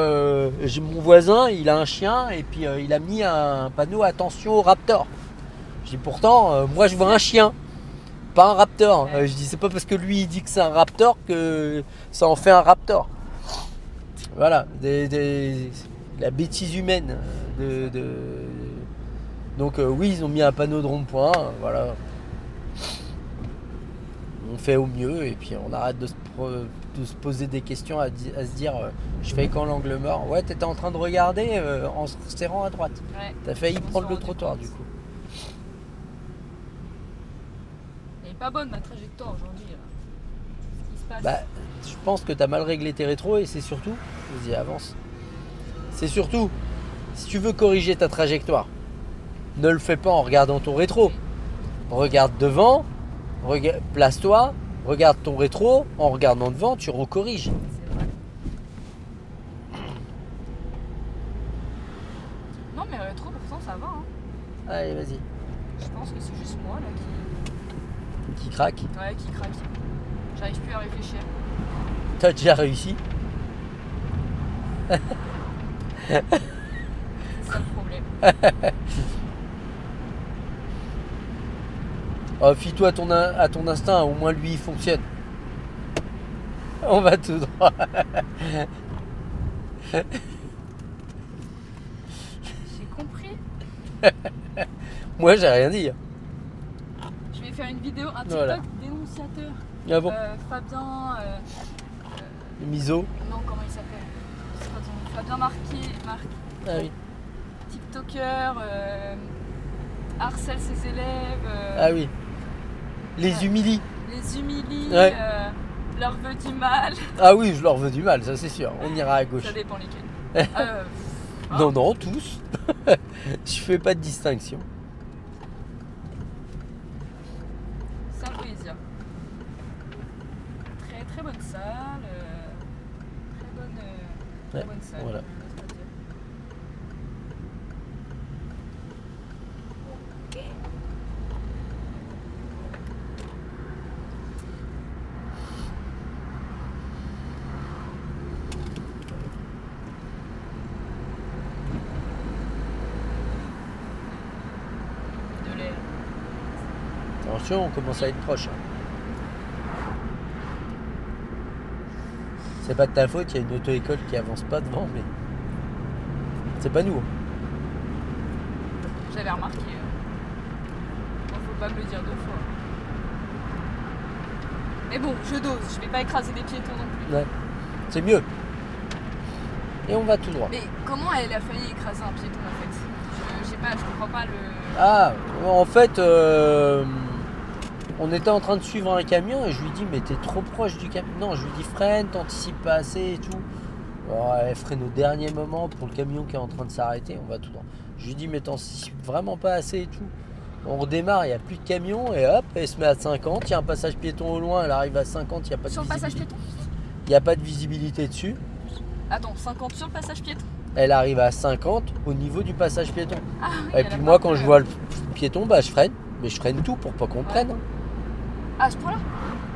j'ai mon voisin, il a un chien et puis il a mis un panneau attention au raptor. Je dis pourtant, moi je vois un chien, pas un raptor. Ouais. Je dis c'est pas parce que lui il dit que c'est un raptor que ça en fait un raptor. Voilà, la bêtise humaine. Donc oui, ils ont mis un panneau de rond-point, voilà. On fait au mieux et puis on arrête de se poser des questions, à se dire je fais quand l'angle mort. Ouais, t'étais en train de regarder en se serrant à droite. Ouais. T'as failli On s'en prendre le rendait trottoir compte. du coup. Elle est pas bonne ma trajectoire aujourd'hui. Là. Qu'est-ce qui se passe? Bah, je pense que t'as mal réglé tes rétros et c'est surtout, vas-y avance. C'est surtout, si tu veux corriger ta trajectoire, ne le fais pas en regardant ton rétro. Regarde devant, place-toi, regarde ton rétro, en regardant devant, tu recorriges. C'est vrai. Non mais rétro pourtant ça va. Hein. Allez, vas-y. Je pense que c'est juste moi là Qui craque. ouais, qui craque. J'arrive plus à réfléchir. T'as déjà réussi. C'est ça le problème. Oh, fie-toi à ton instinct, au moins lui il fonctionne. On va tout droit. J'ai compris. Moi, j'ai rien dit. Je vais faire une vidéo, un TikTok Voilà. dénonciateur. Ah bon Fabien. Miso. Non, comment il s'appelle? C'est pas son nom. Fabien Marc, Ah oui. TikToker, harcèle ses élèves. Ah oui. Les humilie. Les humilie, Ouais. leur veut du mal. Ah oui, je leur veux du mal, ça c'est sûr. On ira à gauche. Ça dépend lesquels. Non, non, tous. Je fais pas de distinction. Salle Poésia. Très très bonne salle. Très bonne salle. Voilà. c'est à dire. Ok. De l'air. Attention, on commence à être proche. C'est pas de ta faute, il y a une auto-école qui avance pas devant, mais c'est pas nous. J'avais remarqué. Bon, faut pas me le dire 2 fois. Mais bon, je dose. Je vais pas écraser des piétons non plus. Ouais. C'est mieux. Et on va tout droit. Mais comment elle a failli écraser un piéton en fait? Je comprends pas le. Ah, en fait, on était en train de suivre un camion et je lui dis mais t'es trop proche du camion. Non, je lui dis freine, t'anticipes pas assez et tout. Alors, elle freine au dernier moment pour le camion qui est en train de s'arrêter, on va tout droit. Je lui dis mais t'anticipes vraiment pas assez et tout. On redémarre, il n'y a plus de camion et hop, elle se met à 50. Il y a un passage piéton au loin, elle arrive à 50, il n'y a pas de Sur le passage visibilité. piéton? Il n'y a pas de visibilité dessus. Attends, 50 sur le passage piéton? Elle arrive à 50 au niveau du passage piéton. Ah oui, Et elle puis a moi pas quand pu, je vois le piéton, bah je freine. Mais je freine tout pour pas qu'on me prenne. Ah, à ce point-là?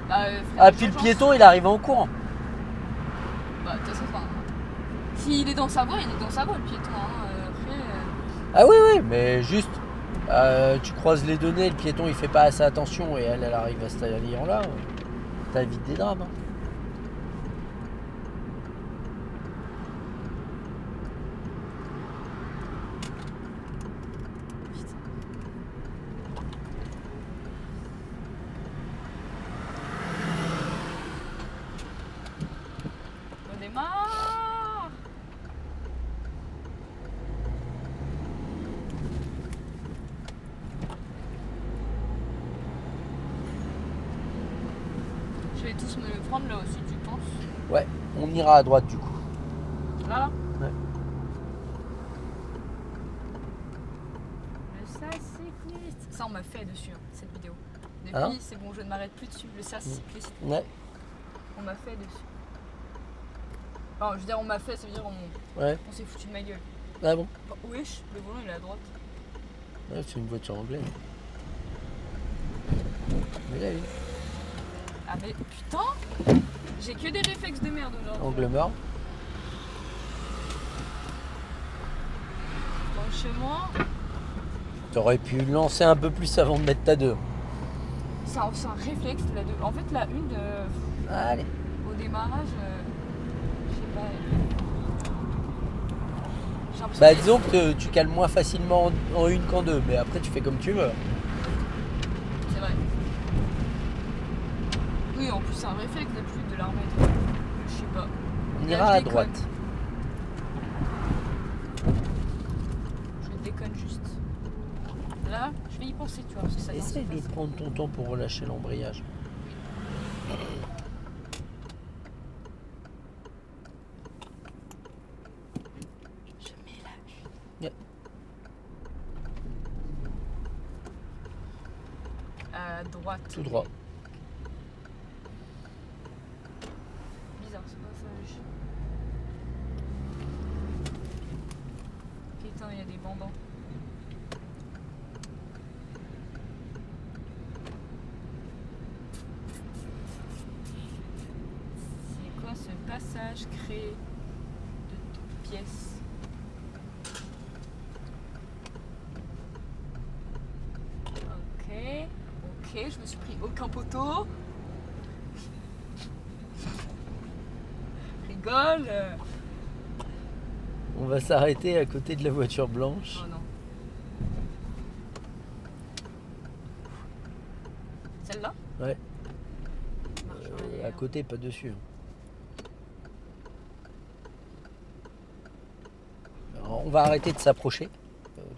Bah, Ah puis le piéton il arrive en courant. Bah, de toute façon, enfin, s'il est dans sa voie, il est dans sa voie, le piéton. Hein. Après, Ah oui oui, mais juste tu croises les données, le piéton il fait pas assez attention et elle arrive à cet alliant là. T'évites des drames. Hein. on démarre. Je vais tous me le prendre là aussi, tu penses? Ouais, on ira à droite du coup. Là? Ouais. Le sas cycliste. Ça, on m'a fait dessus, hein, cette vidéo. Depuis, Hein c'est bon, je ne m'arrête plus dessus. Le sas cycliste, Ouais, on m'a fait dessus. Enfin, je veux dire, on m'a fait, ça veut dire ouais. on s'est foutu de ma gueule. Ah bon? Enfin, wesh, le volant il est à droite. Ouais, c'est une voiture anglaise. Mais là, oui. Ah mais putain, j'ai que des réflexes de merde aujourd'hui. Angle mort. Franchement, T'aurais pu lancer un peu plus avant de mettre ta 2. c'est un réflexe la deux. En fait, la une Allez. au démarrage, je sais pas. J'ai l'impression Bah que- disons que tu cales moins facilement en une qu'en 2, mais après tu fais comme tu veux. C'est vrai. Oui, en plus, c'est un réflexe de plus de la remettre. Je sais pas. On Là, ira je à déconne. droite. Je déconne juste. Là, je vais y penser, tu vois, parce que ça vient de se Essaye de passer. prendre ton temps pour relâcher l'embrayage. Je mets la une. Yeah. À droite. Tout droit. Bizarre ce passage. Putain, il y a des bandants. C'est quoi ce passage créé de toutes pièces? Ok, je me suis pris aucun poteau. Rigole. On va s'arrêter à côté de la voiture blanche. Oh non. Ouais. Marche arrière. À côté, pas dessus. Alors, on va arrêter de s'approcher.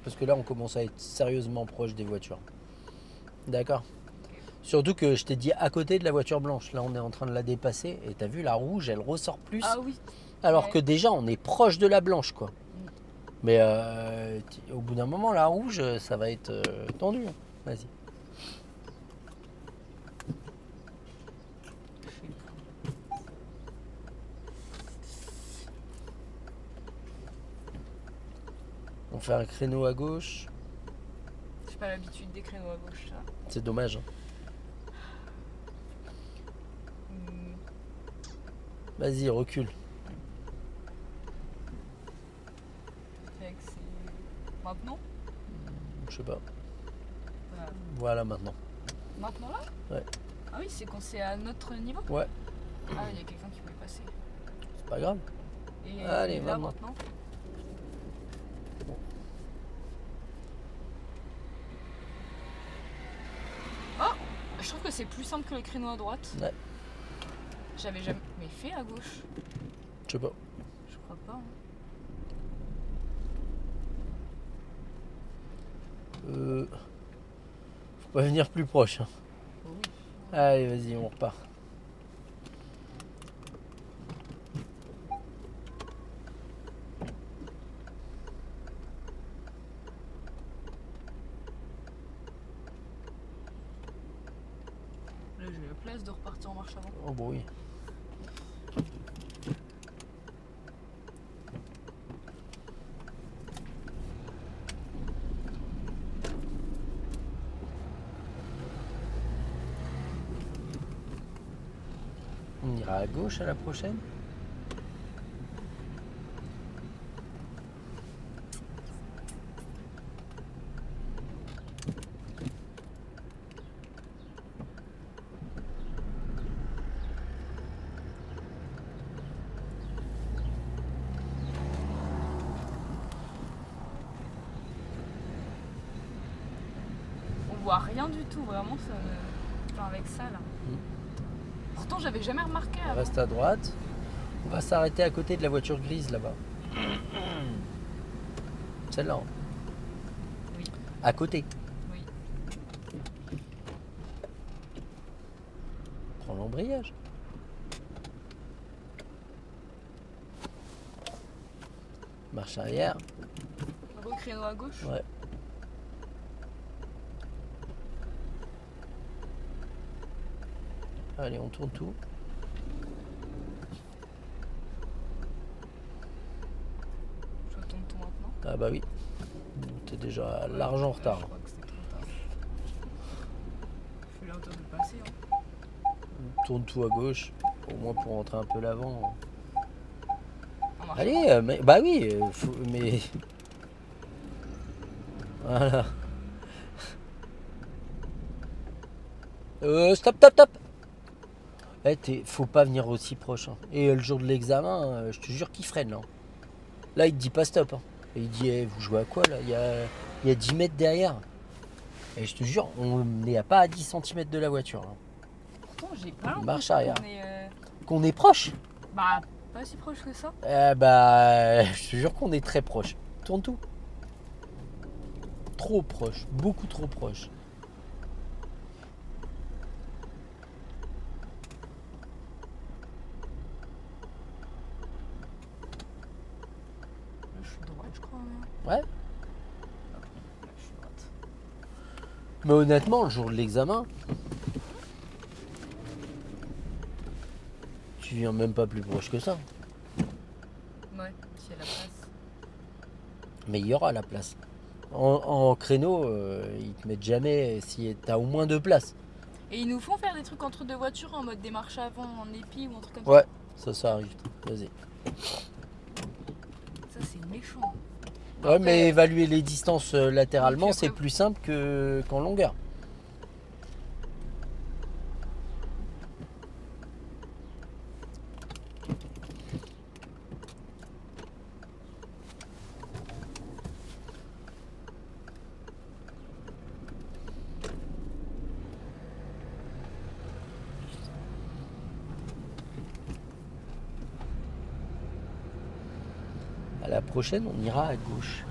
Parce que là, on commence à être sérieusement proche des voitures. D'accord. Surtout que je t'ai dit à côté de la voiture blanche. Là, on est en train de la dépasser. Et t'as vu, la rouge, elle ressort plus. Ah oui. Alors Ouais. que déjà, on est proche de la blanche, quoi. Mais au bout d'un moment, la rouge, ça va être tendu. Vas-y. On fait un créneau à gauche. J'ai pas l'habitude des créneaux à gauche, ça. C'est dommage. Vas-y, recule. Fait que c'est. Maintenant Je sais pas. Voilà. Voilà maintenant. Maintenant là Ouais. Ah oui, c'est quand c'est à notre niveau. Ouais. Ah, il y a quelqu'un qui voulait passer. C'est pas grave. Et Allez, là maintenant. maintenant. Oh, je trouve que c'est plus simple que les créneaux à droite. Ouais. J'avais jamais fait à gauche. Je sais pas. Je crois pas. Hein. Faut pas venir plus proche. Hein. Oh oui. Allez, vas-y, on repart. Là, j'ai la place de repartir en marche avant. Oh bon, oui. On ira à gauche à la prochaine. On voit rien du tout, vraiment, ça me. Enfin, avec ça là. Pourtant, j'avais jamais remarqué On avant. reste à droite. On va s'arrêter à côté de la voiture grise là-bas. Celle-là. Hein. Oui. À côté. Oui. Prends l'embrayage. Marche arrière. Recréneau à gauche. Ouais. Allez, on tourne tout. Je tourne tout maintenant. Ah bah oui. T'es déjà large en retard. Je crois que c'est trop tard. Je suis là autour de passer. Hein. Tourne tout à gauche. Au moins pour rentrer un peu l'avant. En marche Allez, bah oui, mais. Voilà. Stop, stop, stop. Faut pas venir aussi proche. Hein. Et le jour de l'examen, je te jure qu'il freine là. Là, il te dit pas stop. Hein. Et il dit, vous jouez à quoi là il y a 10 mètres derrière. Et je te jure, on n'est pas à 10 cm de la voiture. Hein. Pourtant, j'ai pas l'impression Marche arrière. qu'on est, Qu'on est proche. Bah, pas si proche que ça. Bah, je te jure qu'on est très proche. Tourne tout. Trop proche, beaucoup trop proche. Là, je suis droite, je crois. Ouais. Là, je suis droite. Mais honnêtement, le jour de l'examen, tu viens même pas plus proche que ça. Ouais, s'il y a la place. Mais il y aura la place. En créneau, ils te mettent jamais si t'as au moins 2 places. Et ils nous font faire des trucs entre deux voitures en mode démarche avant, en épi ou un truc comme Ouais, ça arrive. Vas-y. ça. Ça, c'est méchant. Ouais, Après, mais évaluer les distances latéralement, oui, puis c'est après- plus simple qu'en longueur. prochaine, on ira à gauche.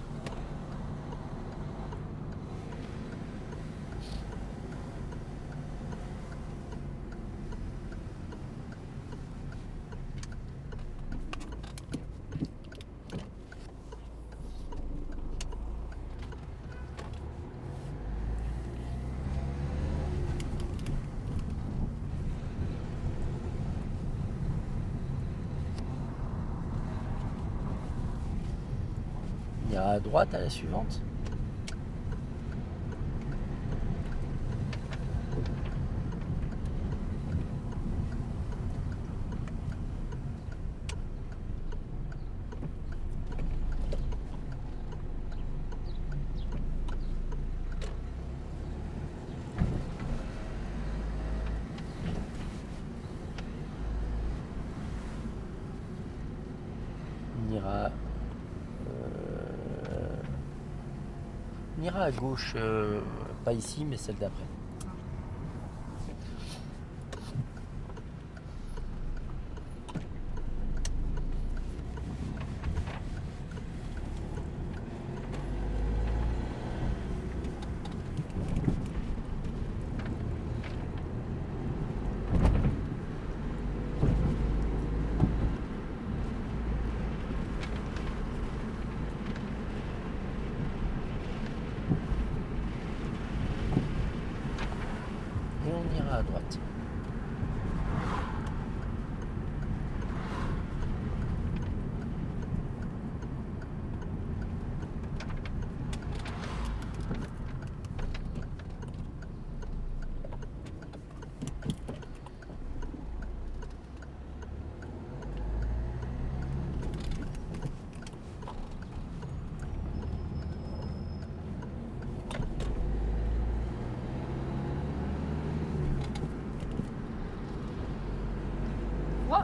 On ira à droite à la suivante. On ira à gauche, pas ici, mais celle d'après. Et on ira à droite.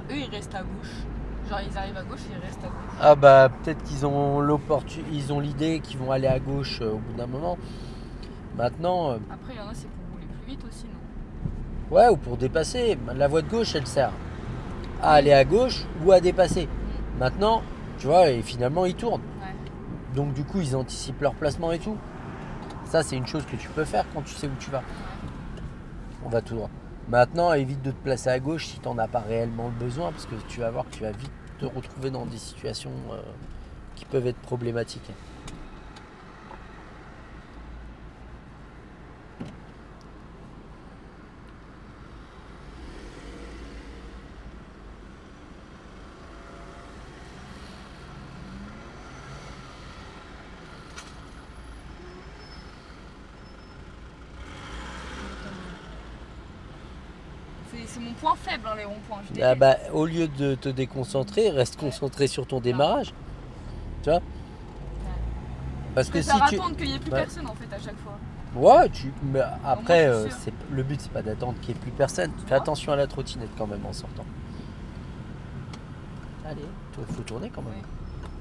Eux ils restent à gauche. Genre ils arrivent à gauche et ils restent à gauche. Ah bah peut-être qu'ils ont ils ont l'idée qu'ils vont aller à gauche au bout d'un moment. Maintenant, Après il y en a c'est pour rouler plus vite aussi, non? ouais, ou pour dépasser. La voie de gauche, elle sert à aller à gauche ou à dépasser. Maintenant, tu vois, et finalement ils tournent. Ouais. Donc du coup, ils anticipent leur placement et tout. Ça, c'est une chose que tu peux faire quand tu sais où tu vas. On va tout droit. Maintenant, évite de te placer à gauche si tu n'en as pas réellement le besoin, parce que tu vas voir que tu vas vite te retrouver dans des situations qui peuvent être problématiques. C'est mon point faible, hein, les ronds-points. Je Ah déteste. bah, au lieu de te déconcentrer, reste concentré sur ton démarrage. Tu vois? Parce Je que si préfère tu. attendre qu'il n'y ait plus Ouais. personne en fait à chaque fois. Ouais, mais après, je suis sûre. le but c'est pas d'attendre qu'il n'y ait plus personne. Fais attention à la trottinette quand même en sortant. Allez, il faut tourner quand même. Ouais.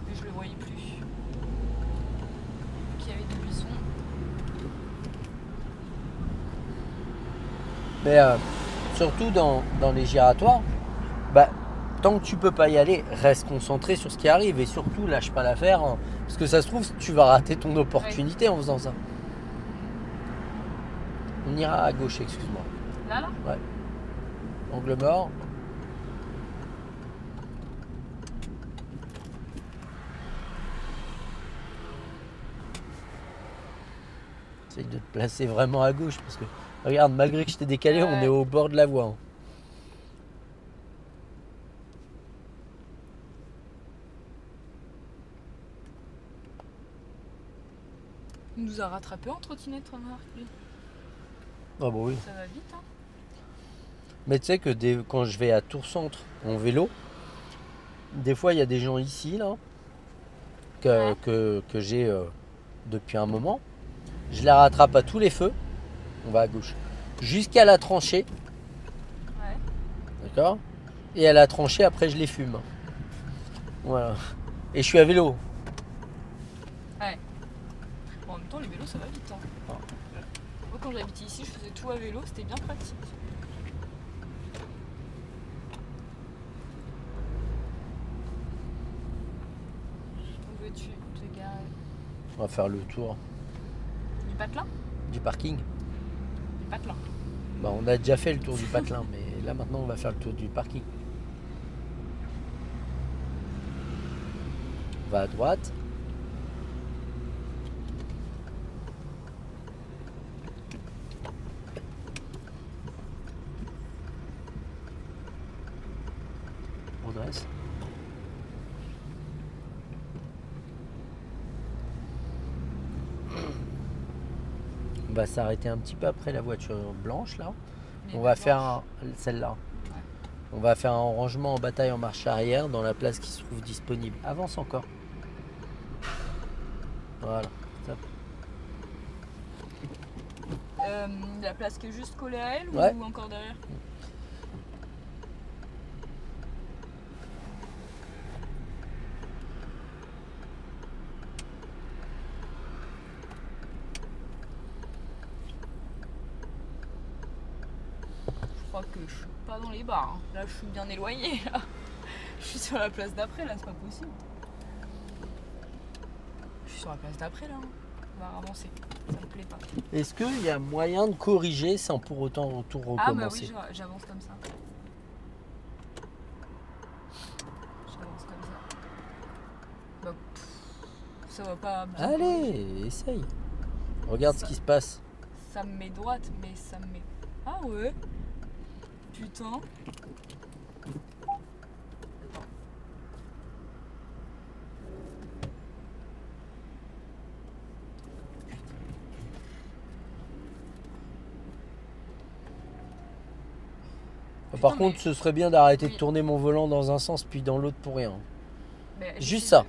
Mais je le voyais plus. Qu'il y avait des buissons. Mais surtout dans les giratoires, bah, tant que tu peux pas y aller, reste concentré sur ce qui arrive et surtout lâche pas l'affaire. Hein, parce que ça se trouve, tu vas rater ton opportunité en faisant ça. On ira à gauche, excuse-moi. Là Ouais. Angle mort. Essaye de te placer vraiment à gauche parce que regarde, malgré que je t'ai décalé, on est au bord de la voie. Hein. Il nous a rattrapé en trottinette, remarque lui. Ah bah oui. Ça va vite, hein. Mais tu sais que quand je vais à Tours Centre en vélo, des fois il y a des gens ici là que j'ai depuis un moment. Je les rattrape à tous les feux. On va à gauche. Jusqu'à la tranchée. Ouais. D'accord? Et à la tranchée, après je les fume. Voilà. Et je suis à vélo. Ouais. Bon, en même temps, les vélos ça va vite, hein. Ah. Moi quand j'habitais ici, je faisais tout à vélo, c'était bien pratique. On veut veux-tu te garer? On va faire le tour Du patelin? du parking. Du patelin. Bah, on a déjà fait le tour du patelin, mais là maintenant on va faire le tour du parking. On va à droite. On dresse. On va s'arrêter un petit peu après la voiture blanche là. On va faire celle-là. On va faire un rangement en bataille en marche arrière dans la place qui se trouve disponible. Avance encore. Voilà. Top. La place qui est juste collée à elle Ouais. ou encore derrière? Je crois que je suis pas dans les bars. Hein. Là, je suis bien éloignée. Là. Je suis sur la place d'après, là, c'est pas possible. Je suis sur la place d'après, là. On va avancer. Ça me plaît pas. Est-ce qu'il y a moyen de corriger sans pour autant tout recommencer? Ah, bah oui, j'avance comme ça. J'avance comme ça. Bah, ça va pas bien. Allez, essaye. Regarde ce qui se passe. Ça me met droite, mais ça me met. Ah ouais. Putain. Par Putain, contre, mais- ce serait bien d'arrêter de Oui. tourner mon volant dans un sens puis dans l'autre pour rien. Mais Juste j'essaie ça.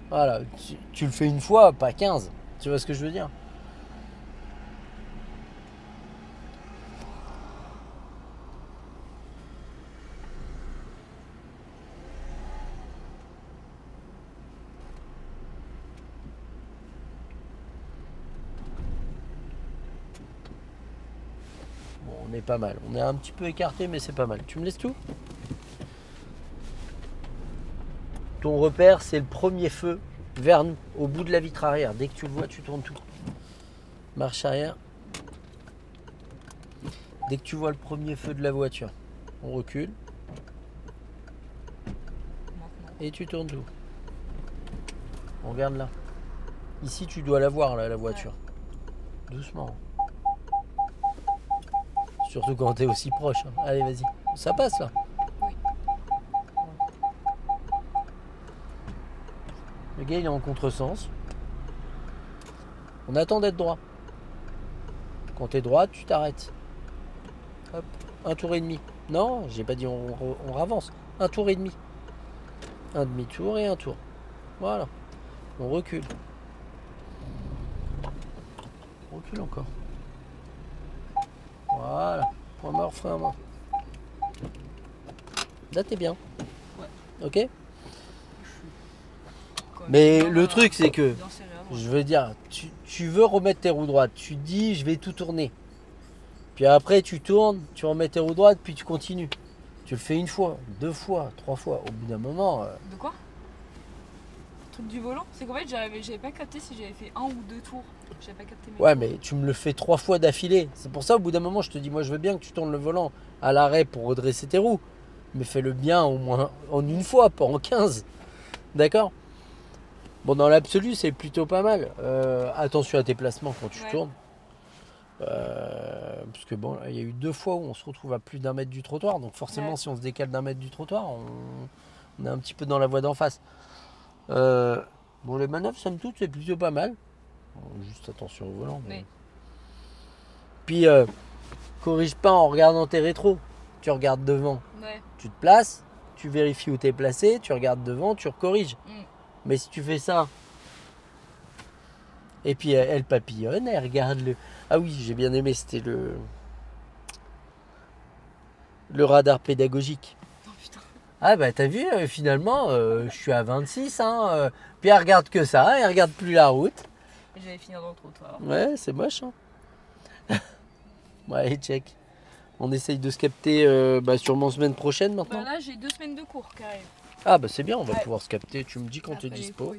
Voilà, tu le fais une fois, pas 15. Tu vois ce que je veux dire? Bon, on est pas mal. On est un petit peu écarté, mais c'est pas mal. Tu me laisses tout? Ton repère, c'est le premier feu vers nous, au bout de la vitre arrière. Dès que tu le vois, tu tournes tout. Marche arrière. Dès que tu vois le premier feu de la voiture, on recule maintenant. et tu tournes tout. On regarde là. Ici, tu dois la voir, là, la voiture. Doucement. Surtout quand t'es aussi proche. Hein. Allez, vas-y. Ça passe là. Oui. Le gars, il est en contresens. On attend d'être droit. Quand t'es droit, tu t'arrêtes. Hop, un tour et demi. Non, j'ai pas dit on ravance. Un tour et demi. Un demi-tour et un tour. Voilà. On recule. On recule encore. Voilà. Point mort, frein à main. Là, t'es bien. Ouais. Ok? Quoi, Mais bien, le truc, c'est que, bien serré à droite. je veux dire, tu veux remettre tes roues droites. Tu dis, je vais tout tourner. Puis après, tu tournes, tu remets tes roues droites, puis tu continues. Tu le fais une fois, deux fois, trois fois. Au bout d'un moment, De quoi? Le truc du volant? C'est qu'en fait, j'avais pas capté si j'avais fait un ou deux tours. J'avais pas capté mes ouais, tours. mais tu me le fais trois fois d'affilée. C'est pour ça, au bout d'un moment, je te dis, moi, je veux bien que tu tournes le volant à l'arrêt pour redresser tes roues. Mais fais-le bien au moins en une fois, pas en 15. D'accord? Bon, dans l'absolu, c'est plutôt pas mal. Attention à tes placements quand tu Ouais. tournes. Parce que bon, il y a eu deux fois où on se retrouve à plus d'un mètre du trottoir. Donc forcément, Ouais. si on se décale d'un mètre du trottoir, on est un petit peu dans la voie d'en face. Bon, les manœuvres, somme toute, c'est plutôt pas mal. Bon, juste attention au volant. Mais... Oui. Puis, corrige pas en regardant tes rétros. Tu regardes devant, Ouais. tu te places, tu vérifies où tu es placé, tu regardes devant, tu corriges. Mm. Mais si tu fais ça, et puis elle papillonne, elle regarde le... Ah oui, j'ai bien aimé, c'était le radar pédagogique. Oh putain. Ah bah t'as vu, finalement, je suis à 26, hein, puis elle regarde que ça, elle regarde plus la route. Et j'allais finir dans le trottoir. Ouais, c'est moche, hein. Ouais, allez, check. On essaye de se capter sûrement semaine prochaine Bah maintenant. là, j'ai 2 semaines de cours qui arrivent. Ah bah c'est bien, on va Ouais. pouvoir se capter. Tu me dis quand Après t'es les dispo. pros et